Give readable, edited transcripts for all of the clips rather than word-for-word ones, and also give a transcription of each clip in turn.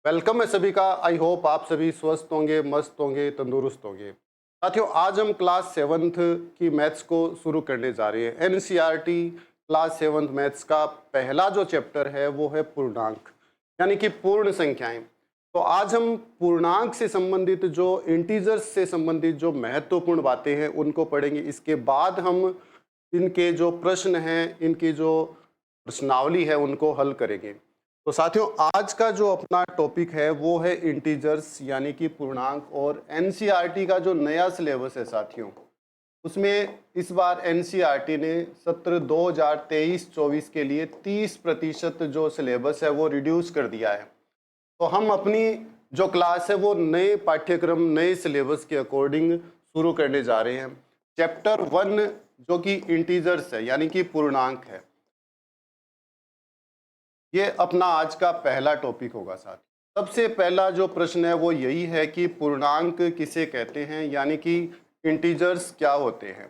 Welcome है सभी का। आई होप आप सभी स्वस्थ होंगे, मस्त होंगे, तंदुरुस्त होंगे। साथियों, आज हम क्लास सेवन्थ की मैथ्स को शुरू करने जा रहे हैं। एनसीईआरटी क्लास सेवन्थ मैथ्स का पहला जो चैप्टर है वो है पूर्णांक, यानी कि पूर्ण संख्याएं। तो आज हम पूर्णांक से संबंधित, जो इंटीजर्स से संबंधित जो महत्वपूर्ण बातें हैं उनको पढ़ेंगे। इसके बाद हम इनके जो प्रश्न हैं, इनकी जो प्रश्नावली है उनको हल करेंगे। तो साथियों, आज का जो अपना टॉपिक है वो है इंटीजर्स यानी कि पूर्णांक। और एनसीईआरटी का जो नया सिलेबस है साथियों, उसमें इस बार एनसीईआरटी ने सत्र 2023-24 के लिए 30% जो सिलेबस है वो रिड्यूस कर दिया है। तो हम अपनी जो क्लास है वो नए पाठ्यक्रम, नए सिलेबस के अकॉर्डिंग शुरू करने जा रहे हैं। चैप्टर 1 जो कि इंटीजर्स है यानी कि पूर्णांक है, ये अपना आज का पहला टॉपिक होगा। साथ सबसे पहला जो प्रश्न है वो यही है कि पूर्णांक किसे कहते हैं, यानी कि इंटीजर्स क्या होते हैं।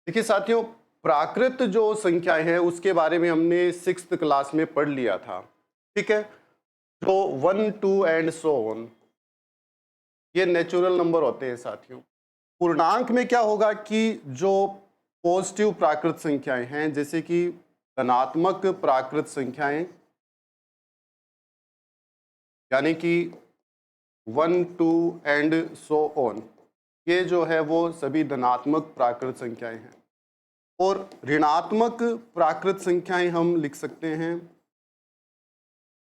देखिए साथियों, प्राकृत जो संख्याएं हैं उसके बारे में हमने 6th क्लास में पढ़ लिया था, ठीक है। जो 1, 2 एंड सो ऑन, ये नेचुरल नंबर होते हैं साथियों। पूर्णांक में क्या होगा कि जो पॉजिटिव प्राकृत संख्याएं हैं, जैसे कि धनात्मक प्राकृत संख्याएं, यानी कि 1, 2 एंड सो ऑन, ये जो है वो सभी धनात्मक प्राकृत संख्याएं हैं। और ऋणात्मक प्राकृत संख्याएं हम लिख सकते हैं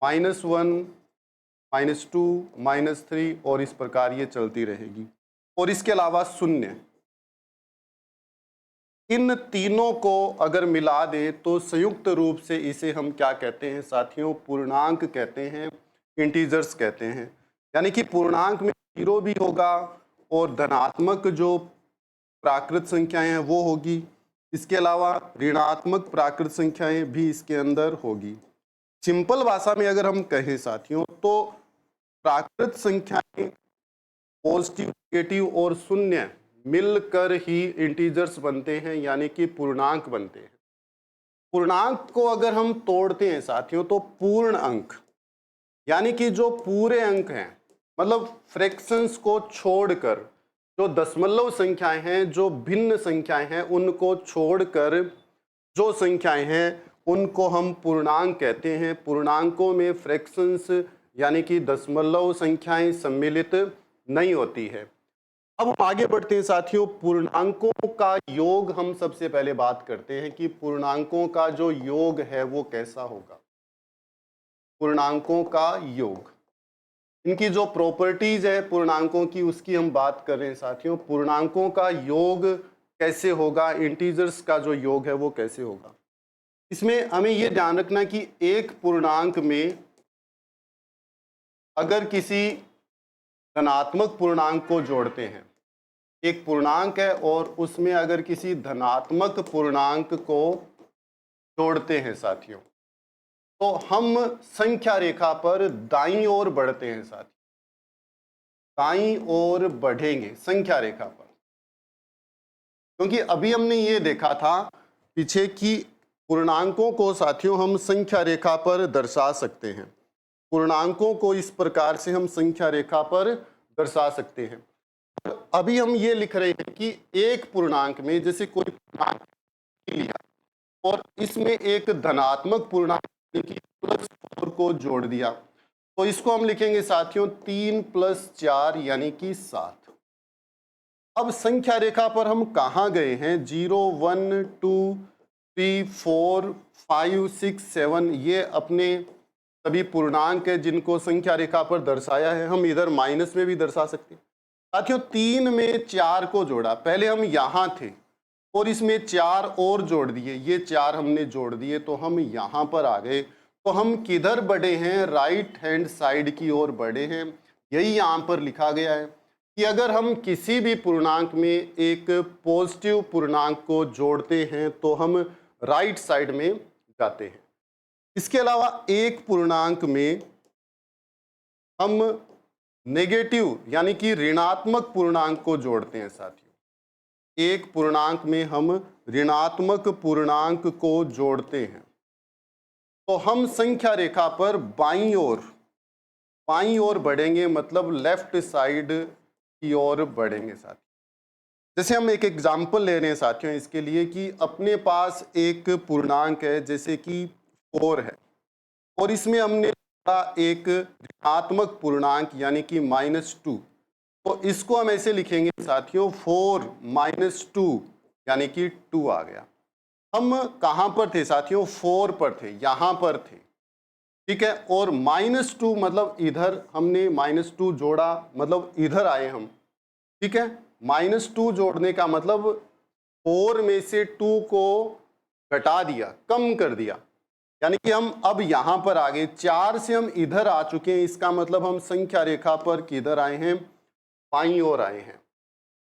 -1, -2, -3, और इस प्रकार ये चलती रहेगी। और इसके अलावा शून्य, इन तीनों को अगर मिला दें तो संयुक्त रूप से इसे हम क्या कहते हैं साथियों? पूर्णांक कहते हैं, इंटीजर्स कहते हैं। यानी कि पूर्णांक में जीरो भी होगा और धनात्मक जो प्राकृत संख्याएं हैं वो होगी। इसके अलावा ऋणात्मक प्राकृत संख्याएं भी इसके अंदर होगी। सिंपल भाषा में अगर हम कहें साथियों, तो प्राकृत संख्याएं, पॉजिटिव, नेगेटिव और शून्य मिलकर ही इंटीजर्स बनते हैं, यानी कि पूर्णांक बनते हैं। पूर्णांक को अगर हम तोड़ते हैं साथियों, तो पूर्ण अंक, यानी कि जो पूरे अंक हैं, मतलब फ्रैक्शंस को छोड़कर, जो दशमलव संख्याएं हैं, जो भिन्न संख्याएं हैं, उनको छोड़कर जो संख्याएं हैं उनको हम पूर्णांक कहते हैं। पूर्णांकों में फ्रैक्शंस यानी कि दशमलव संख्याएं सम्मिलित नहीं होती है। अब हम आगे बढ़ते हैं साथियों। पूर्णांकों का योग हम सबसे पहले बात करते हैं कि पूर्णांकों का जो योग है वो कैसा होगा। पूर्णांकों का योग, इनकी जो प्रॉपर्टीज है पूर्णांकों की, उसकी हम बात कर रहे हैं साथियों। पूर्णांकों का योग कैसे होगा, इंटीजर्स का जो योग है वो कैसे होगा। इसमें हमें ये ध्यान रखना कि एक पूर्णांक में अगर किसी धनात्मक पूर्णांक को जोड़ते हैं, एक पूर्णांक है और उसमें अगर किसी धनात्मक पूर्णांक को जोड़ते हैं साथियों, तो हम संख्या रेखा पर दाईं ओर बढ़ते हैं साथियों, दाईं ओर बढ़ेंगे संख्या रेखा पर। क्योंकि अभी हमने ये देखा था पीछे कि पूर्णांकों को साथियों हम संख्या रेखा पर दर्शा सकते हैं। पूर्णांकों को इस प्रकार से हम संख्या रेखा पर दर्शा सकते हैं। अभी हम ये लिख रहे हैं कि एक पूर्णांक में, जैसे कोई पूर्णांक लिया और इसमें एक धनात्मक पूर्णांक यानी कि +4 को जोड़ दिया, तो इसको हम लिखेंगे साथियों 3 + 4 यानी कि 7। अब संख्या रेखा पर हम कहाँ गए हैं? 0, 1, 2, 3, 4, 5, 6, 7, ये अपने सभी पूर्णांक है जिनको संख्या रेखा पर दर्शाया है। हम इधर माइनस में भी दर्शा सकते हैं साथियों। 3 में 4 को जोड़ा, पहले हम यहाँ थे और इसमें 4 और जोड़ दिए, ये 4 हमने जोड़ दिए तो हम यहाँ पर आ गए। तो हम किधर बढ़े हैं? राइट हैंड साइड की ओर बढ़े हैं। यही यहाँ पर लिखा गया है कि अगर हम किसी भी पूर्णांक में एक पॉजिटिव पूर्णांक को जोड़ते हैं तो हम राइट साइड में जाते हैं। इसके अलावा एक पूर्णांक में हम नेगेटिव यानी कि ऋणात्मक पूर्णांक को जोड़ते हैं साथियों। एक पूर्णांक में हम ऋणात्मक पूर्णांक को जोड़ते हैं। तो हम संख्या रेखा पर बाईं ओर बढ़ेंगे, मतलब लेफ्ट साइड की ओर बढ़ेंगे साथियों। जैसे हम एक एग्जाम्पल ले रहे हैं साथियों इसके लिए कि अपने पास एक पूर्णांक है जैसे कि 4 है, और इसमें हमने एक ऋणात्मक पूर्णांक यानी कि -2। तो इसको हम ऐसे लिखेंगे साथियों 4 - 2 यानी कि 2 आ गया। हम कहां पर थे साथियों? 4 पर थे, यहां पर थे, ठीक है। और -2 मतलब इधर हमने -2 जोड़ा, मतलब इधर आए हम, ठीक है। -2 जोड़ने का मतलब 4 में से 2 को घटा दिया, कम कर दिया, यानी कि हम अब यहां पर आ गए। 4 से हम इधर आ चुके हैं, इसका मतलब हम संख्या रेखा पर किधर आए हैं? बाईं ओर आए हैं।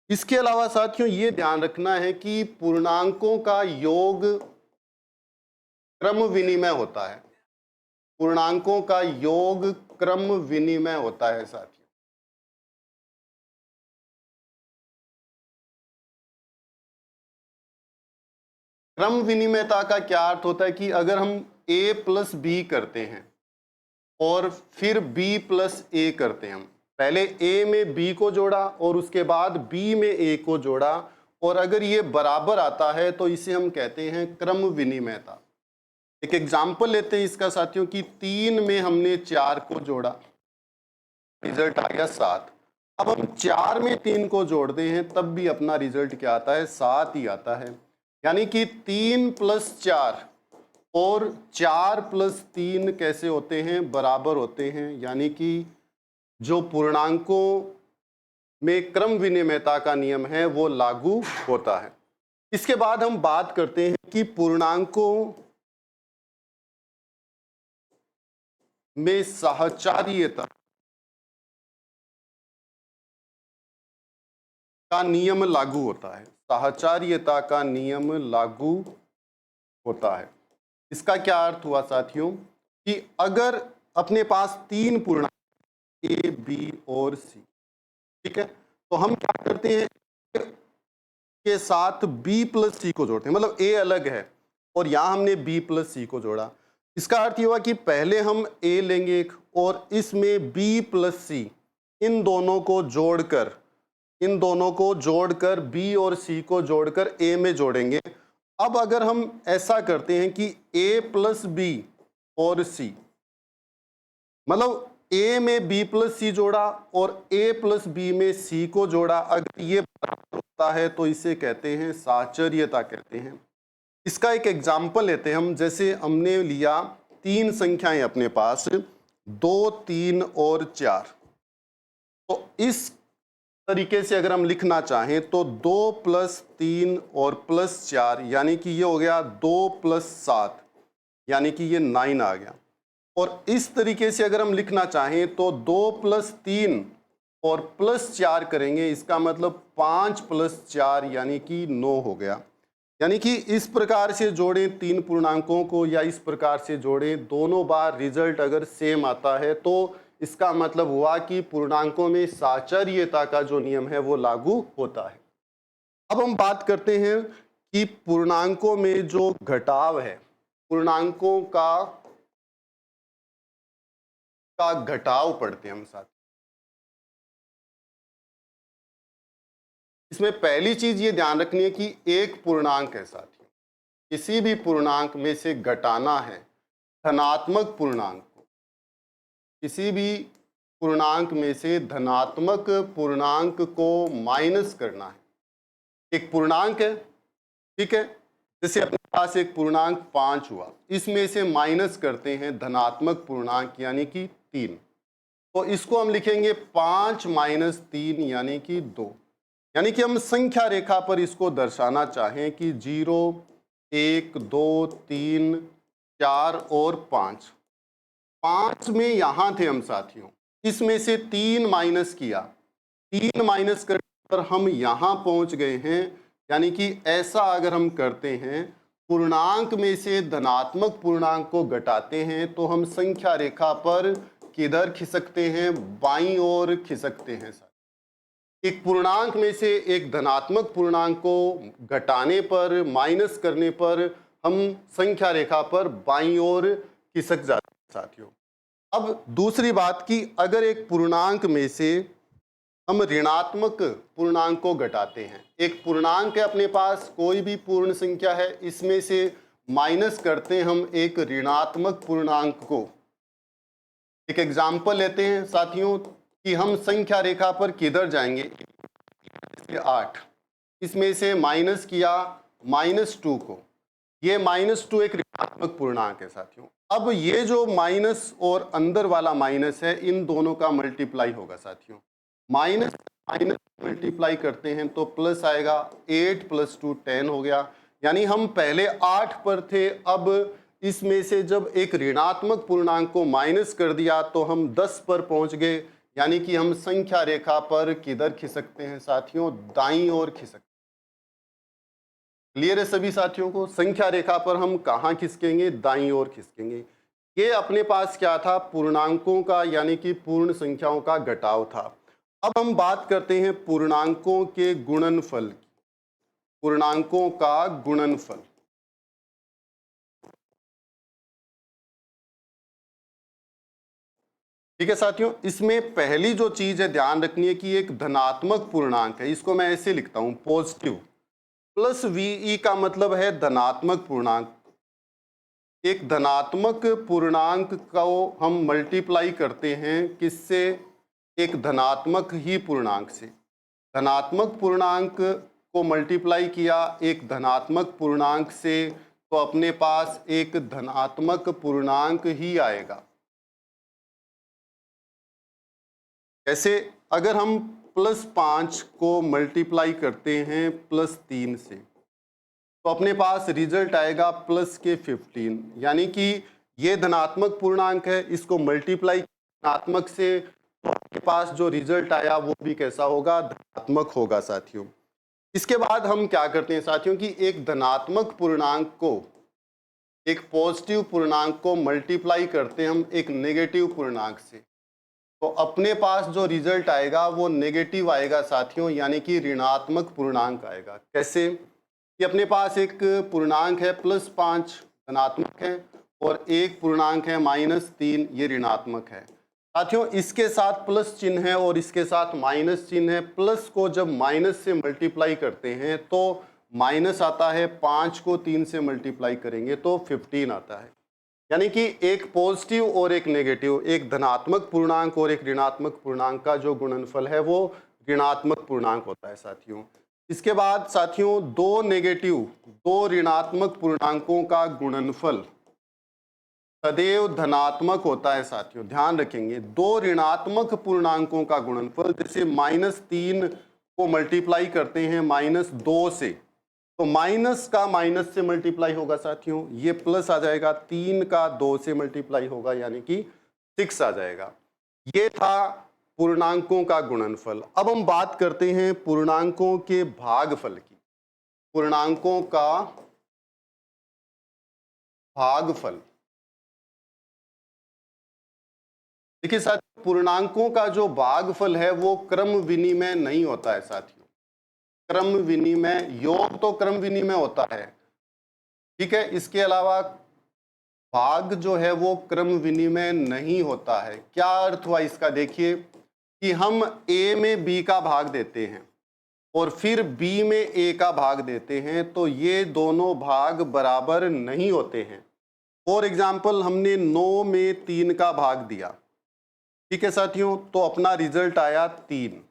इसके अलावा साथियों ये ध्यान रखना है कि पूर्णांकों का योग क्रम विनिमय होता है। पूर्णांकों का योग क्रम विनिमय होता है साथियों। क्रम विनिमयता का क्या अर्थ होता है कि अगर हम a प्लस बी करते हैं और फिर b प्लस a करते हैं, हम पहले a में b को जोड़ा और उसके बाद b में a को जोड़ा, और अगर ये बराबर आता है तो इसे हम कहते हैं क्रम विनिमयता। एक एग्जाम्पल लेते हैं इसका साथियों कि 3 में हमने 4 को जोड़ा, रिजल्ट आ गया 7। अब हम 4 में 3 को जोड़ते हैं तब भी अपना रिजल्ट क्या आता है? 7 ही आता है। यानी कि 3 + 4 और 4 + 3 कैसे होते हैं? बराबर होते हैं। यानी कि जो पूर्णांकों में क्रम विनिमयता का नियम है वो लागू होता है। इसके बाद हम बात करते हैं कि पूर्णांकों में साहचर्यता का नियम लागू होता है। साहचर्यता का नियम लागू होता है। इसका क्या अर्थ हुआ साथियों कि अगर अपने पास 3 पूर्णांक ए, बी और सी, ठीक है, तो हम क्या करते हैं? के साथ b + c को जोड़ते हैं, मतलब a अलग है और यहां हमने b + c को जोड़ा। इसका अर्थ ये हुआ कि पहले हम a लेंगे एक, और इसमें b + c, इन दोनों को जोड़कर b और c को जोड़कर a में जोड़ेंगे। अब अगर हम ऐसा करते हैं कि a + b और c, मतलब a में b + c जोड़ा और a + b में c को जोड़ा, अगर ये बराबर होता है तो इसे कहते हैं साहचर्यता कहते हैं। इसका एक एग्जाम्पल लेते हैं हम। जैसे हमने लिया 3 संख्याएं अपने पास, 2, 3 और 4। तो इस तरीके से अगर हम लिखना चाहें तो 2 + 3 और +4 यानी कि ये हो गया 2 + 7 यानी कि ये 9 आ गया। और इस तरीके से अगर हम लिखना चाहें तो 2 + 3 और +4 करेंगे, इसका मतलब 5 + 4 यानी कि 9 हो गया। यानी कि इस प्रकार से जोड़ें 3 पूर्णांकों को या इस प्रकार से जोड़ें, दोनों बार रिजल्ट अगर सेम आता है तो इसका मतलब हुआ कि पूर्णांकों में साहचर्यता का जो नियम है वो लागू होता है। अब हम बात करते हैं कि पूर्णांकों में जो घटाव है, पूर्णांकों का घटाव पढ़ते हैं हम साथ। इसमें पहली चीज ये ध्यान रखनी है कि एक पूर्णांक है साथियों, किसी भी पूर्णांक में से घटाना है धनात्मक पूर्णांक को, किसी भी पूर्णांक में से धनात्मक पूर्णांक को माइनस करना है। एक पूर्णांक है, ठीक है, जैसे अपने पास एक पूर्णांक 5 हुआ, इसमें से माइनस करते हैं धनात्मक पूर्णांक यानी कि 3, तो इसको हम लिखेंगे 5 - 3 यानी कि 2। यानी कि हम संख्या रेखा पर इसको दर्शाना चाहें कि 0, 1, 2, 3, 4 और 5। 5 में यहां थे हम साथियों, इसमें से 3 माइनस किया, 3 माइनस करने पर हम यहां पहुंच गए हैं। यानी कि ऐसा अगर हम करते हैं, पूर्णांक में से धनात्मक पूर्णांक को घटाते हैं तो हम संख्या रेखा पर किधर खिसकते हैं? बाईं ओर खिसकते हैं। एक पूर्णांक में से एक धनात्मक पूर्णांक को घटाने पर, माइनस करने पर हम संख्या रेखा पर बाईं ओर खिसक जाती है साथियों। अब दूसरी बात कि अगर एक पूर्णांक में से हम ऋणात्मक पूर्णांक को घटाते हैं, एक पूर्णांक है अपने पास, कोई भी पूर्ण संख्या है, इसमें से माइनस करते हैं हम एक ऋणात्मक पूर्णांक को। एक एग्जाम्पल लेते हैं साथियों कि हम संख्या रेखा पर किधर जाएंगे, 8, इसमें से माइनस किया -2 को, ये -2 एक ऋणात्मक पूर्णांक है साथियों। अब ये जो माइनस और अंदर वाला माइनस है, इन दोनों का मल्टीप्लाई होगा साथियों। माइनस माइनस मल्टीप्लाई करते हैं तो प्लस आएगा, 8 + 2 10 हो गया। यानी हम पहले 8 पर थे, अब इसमें से जब एक ऋणात्मक पूर्णांक को माइनस कर दिया तो हम 10 पर पहुंच गए। यानी कि हम संख्या रेखा पर किधर खिसकते हैं साथियों, दाईं ओर खिसकते। क्लियर है सभी साथियों को, संख्या रेखा पर हम कहाँ खिसकेंगे, दाईं ओर खिसकेंगे। ये अपने पास क्या था, पूर्णांकों का यानी कि पूर्ण संख्याओं का घटाव था। अब हम बात करते हैं पूर्णांकों के गुणनफल की, पूर्णांकों का गुणनफल। ठीक है साथियों, इसमें पहली जो चीज है ध्यान रखनी है कि एक धनात्मक पूर्णांक है, इसको मैं ऐसे लिखता हूं पॉजिटिव, प्लस वीई का मतलब है धनात्मक पूर्णांक। एक धनात्मक पूर्णांक को हम मल्टीप्लाई करते हैं किससे, एक धनात्मक ही पूर्णांक से। धनात्मक पूर्णांक को मल्टीप्लाई किया एक धनात्मक पूर्णांक से तो अपने पास एक धनात्मक पूर्णांक ही आएगा। ऐसे अगर हम +5 को मल्टीप्लाई करते हैं +3 से तो अपने पास रिजल्ट आएगा +15। यानी कि ये धनात्मक पूर्णांक है, इसको मल्टीप्लाई धनात्मक से तो आपके पास जो रिजल्ट आया वो भी कैसा होगा, धनात्मक होगा साथियों। इसके बाद हम क्या करते हैं साथियों कि एक धनात्मक पूर्णांक को, एक पॉजिटिव पूर्णांक को मल्टीप्लाई करते हैं हम एक नेगेटिव पूर्णांक से, तो अपने पास जो रिजल्ट आएगा वो नेगेटिव आएगा साथियों, यानी कि ऋणात्मक पूर्णांक आएगा। कैसे कि अपने पास एक पूर्णांक है +5 धनात्मक है और एक पूर्णांक है -3 ये ऋणात्मक है साथियों। इसके साथ प्लस चिन्ह है और इसके साथ माइनस चिन्ह है। प्लस को जब माइनस से मल्टीप्लाई करते हैं तो माइनस आता है, 5 को 3 से मल्टीप्लाई करेंगे तो 15 आता है। यानी कि एक पॉजिटिव और एक नेगेटिव, एक धनात्मक पूर्णांक और एक ऋणात्मक पूर्णांक का जो गुणनफल है वो ऋणात्मक पूर्णांक होता है साथियों। इसके बाद साथियों दो नेगेटिव, दो ऋणात्मक पूर्णांकों का गुणनफल सदैव धनात्मक होता है साथियों, ध्यान रखेंगे। दो ऋणात्मक पूर्णांकों का गुणनफल, जैसे -3 को मल्टीप्लाई करते हैं -2 से तो माइनस का माइनस से मल्टीप्लाई होगा साथियों, ये प्लस आ जाएगा, 3 का 2 से मल्टीप्लाई होगा यानी कि 6 आ जाएगा। ये था पूर्णांकों का गुणनफल। अब हम बात करते हैं पूर्णांकों के भागफल की। पूर्णांकों का भागफल, देखिए साथियों पूर्णांकों का जो भागफल है वो क्रम विनिमय नहीं होता है साथियों। क्रम विनिमय, योग तो क्रम विनिमय होता है, ठीक है, इसके अलावा भाग जो है वो क्रम विनिमय नहीं होता है। क्या अर्थ हुआ इसका, देखिए कि हम a में b का भाग देते हैं और फिर b में a का भाग देते हैं तो ये दोनों भाग बराबर नहीं होते हैं। फॉर एग्जाम्पल हमने 9 में 3 का भाग दिया, ठीक है साथियों, तो अपना रिजल्ट आया 3,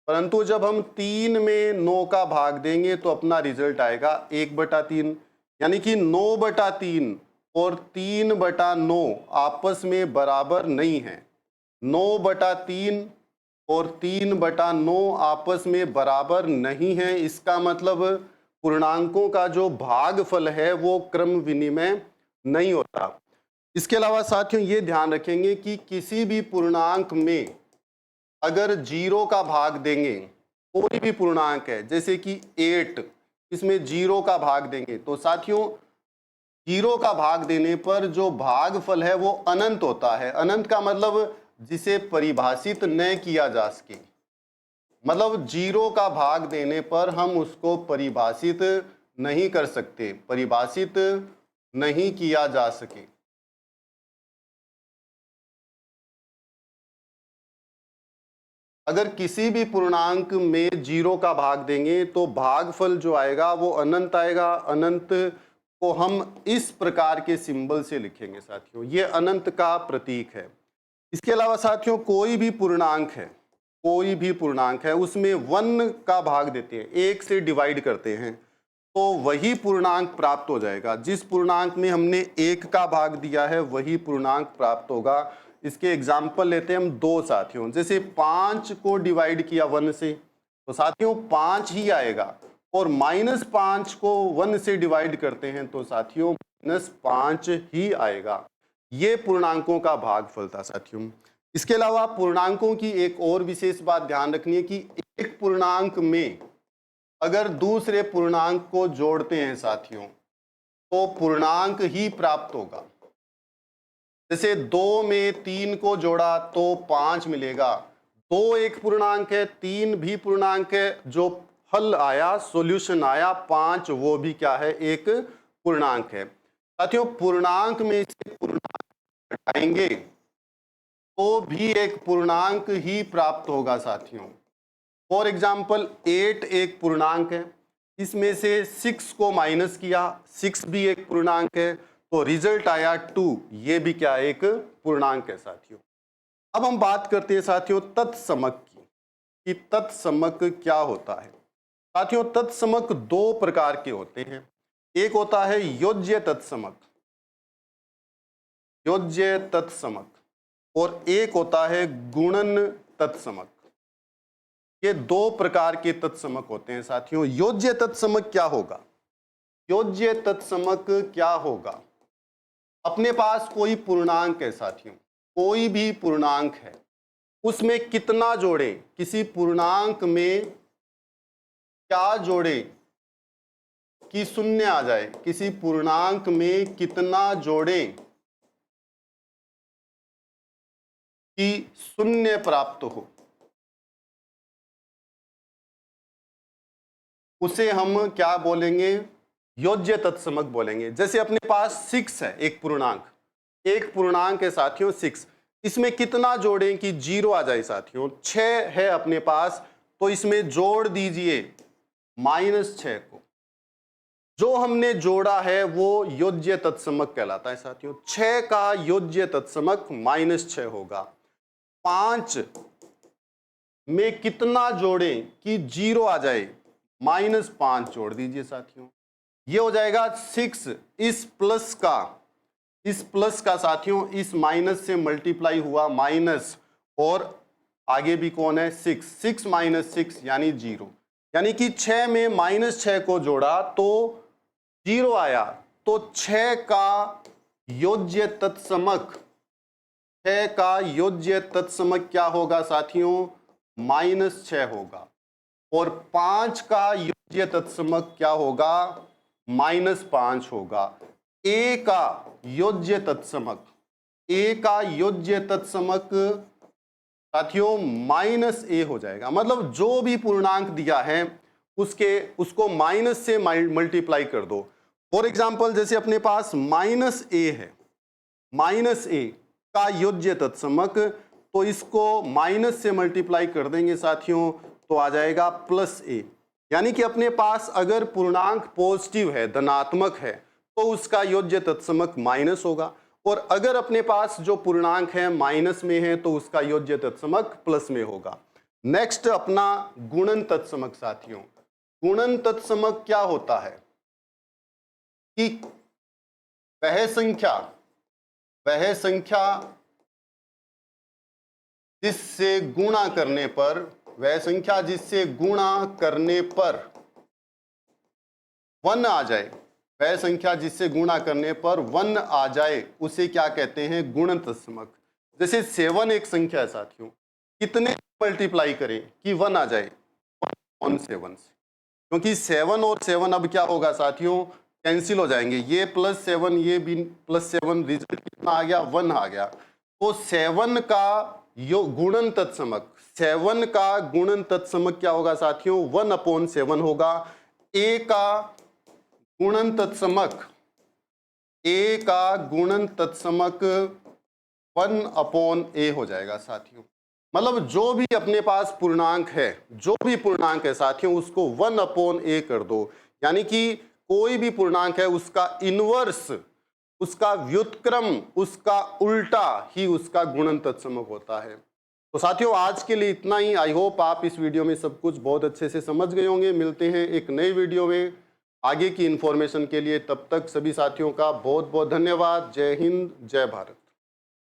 परंतु जब हम 3 में 9 का भाग देंगे तो अपना रिजल्ट आएगा 1/3। यानी कि 9/3 और 3/9 आपस में बराबर नहीं है। 9/3 और 3/9 आपस में बराबर नहीं है। इसका मतलब पूर्णांकों का जो भागफल है वो क्रम विनिमय नहीं होता। इसके अलावा साथियों ये ध्यान रखेंगे कि किसी भी पूर्णांक में अगर 0 का भाग देंगे, कोई भी पूर्णांक है जैसे कि 8, इसमें 0 का भाग देंगे तो साथियों 0 का भाग देने पर जो भागफल है वो अनंत होता है। अनंत का मतलब जिसे परिभाषित न किया जा सके, मतलब 0 का भाग देने पर हम उसको परिभाषित नहीं कर सकते, परिभाषित नहीं किया जा सके। अगर किसी भी पूर्णांक में 0 का भाग देंगे तो भागफल जो आएगा वो अनंत आएगा। अनंत को हम इस प्रकार के सिंबल से लिखेंगे साथियों, ये अनंत का प्रतीक है। इसके अलावा साथियों कोई भी पूर्णांक है, कोई भी पूर्णांक है उसमें 1 का भाग देते हैं, 1 से डिवाइड करते हैं तो वही पूर्णांक प्राप्त हो जाएगा। जिस पूर्णांक में हमने 1 का भाग दिया है वही पूर्णांक प्राप्त होगा। इसके एग्जाम्पल लेते हैं हम 2 साथियों। जैसे 5 को डिवाइड किया 1 से तो साथियों 5 ही आएगा, और -5 को 1 से डिवाइड करते हैं तो साथियों -5 ही आएगा। ये पूर्णांकों का भागफल था साथियों। इसके अलावा पूर्णांकों की एक और विशेष बात ध्यान रखनी है कि एक पूर्णांक में अगर दूसरे पूर्णांक को जोड़ते हैं साथियों तो पूर्णांक ही प्राप्त होगा। जैसे 2 में 3 को जोड़ा तो 5 मिलेगा। 2 एक पूर्णांक है, 3 भी पूर्णांक है, जो हल आया, सॉल्यूशन आया 5, वो भी क्या है, एक पूर्णांक है। साथियों पूर्णांक में से पूर्णांक हटाएंगे तो भी एक पूर्णांक ही प्राप्त होगा साथियों। फॉर एग्जाम्पल 8 एक पूर्णांक है, इसमें से 6 को माइनस किया, 6 भी एक पूर्णांक है, तो रिजल्ट आया 2, ये भी क्या एक पूर्णांक है साथियों। अब हम बात करते हैं साथियों तत्समक की, कि तत्समक क्या होता है। साथियों तत्समक 2 प्रकार के होते हैं। एक होता है योज्य तत्समक, योज्य तत्समक, और एक होता है गुणन तत्समक। ये 2 प्रकार के तत्समक होते हैं साथियों। योज्य तत्समक क्या होगा? योज्य तत्समक क्या होगा? अपने पास कोई पूर्णांक है साथियों, कोई भी पूर्णांक है, उसमें कितना जोड़ें, किसी पूर्णांक में क्या जोड़ें कि शून्य आ जाए, किसी पूर्णांक में कितना जोड़ें कि शून्य प्राप्त हो, उसे हम क्या बोलेंगे, योज्य तत्समक बोलेंगे। जैसे अपने पास 6 है, एक पूर्णांक है साथियों 6, इसमें कितना जोड़ें कि 0 आ जाए साथियों। 6 है अपने पास तो इसमें जोड़ दीजिए -6 को। जो हमने जोड़ा है वो योज्य तत्समक कहलाता है साथियों। 6 का योज्य तत्समक -6 होगा। 5 में कितना जोड़ें कि 0 आ जाए, -5 जोड़ दीजिए साथियों, ये हो जाएगा 6। इस प्लस का साथियों इस माइनस से मल्टीप्लाई हुआ माइनस, और आगे भी कौन है 6, 6 - 6 यानी 0, यानी कि 6 में -6 को जोड़ा तो 0 आया। तो 6 का योज्य तत्समक, 6 का योज्य तत्समक क्या होगा साथियों, -6 होगा। और 5 का योज्य तत्समक क्या होगा, -5 होगा। ए का योज्य तत्समक, ए का योज्य तत्समक साथियों -a हो जाएगा। मतलब जो भी पूर्णांक दिया है उसको माइनस से मल्टीप्लाई कर दो। फॉर एग्जाम्पल जैसे अपने पास -a है, -a का योज्य तत्समक, तो इसको माइनस से मल्टीप्लाई कर देंगे साथियों तो आ जाएगा +a। यानी कि अपने पास अगर पूर्णांक पॉजिटिव है, धनात्मक है, तो उसका योज्य तत्समक माइनस होगा, और अगर अपने पास जो पूर्णांक है माइनस में है तो उसका योज्य तत्समक प्लस में होगा। नेक्स्ट अपना गुणन तत्समक साथियों। गुणन तत्समक क्या होता है कि वह संख्या जिससे गुणा करने पर, वह संख्या जिससे गुणा करने पर 1 आ जाए, वह संख्या जिससे गुणा करने पर 1 आ जाए, उसे क्या कहते हैं, गुणन तत्समक। जैसे 7 एक संख्या है साथियों, कितने मल्टीप्लाई करें कि 1 आ जाए, 1/7 से, क्योंकि 7 और 7 अब क्या होगा साथियों, कैंसिल हो जाएंगे, ये +7 ये भी +7, रिजल्ट कितना आ गया, 1 आ गया। तो 7 का गुणन तत्समक, 7 का गुणन तत्समक क्या होगा साथियों, 1/7 होगा। ए का गुणन तत्समक, ए का गुणन तत्समक 1/a हो जाएगा साथियों। मतलब जो भी अपने पास पूर्णांक है, जो भी पूर्णांक है साथियों, उसको 1/a कर दो। यानी कि कोई भी पूर्णांक है उसका इनवर्स, उसका व्युत्क्रम, उसका उल्टा ही उसका गुणन तत्समक होता है। तो साथियों आज के लिए इतना ही। आई होप आप इस वीडियो में सब कुछ बहुत अच्छे से समझ गए होंगे। मिलते हैं एक नई वीडियो में आगे की इंफॉर्मेशन के लिए। तब तक सभी साथियों का बहुत बहुत धन्यवाद। जय हिंद, जय भारत।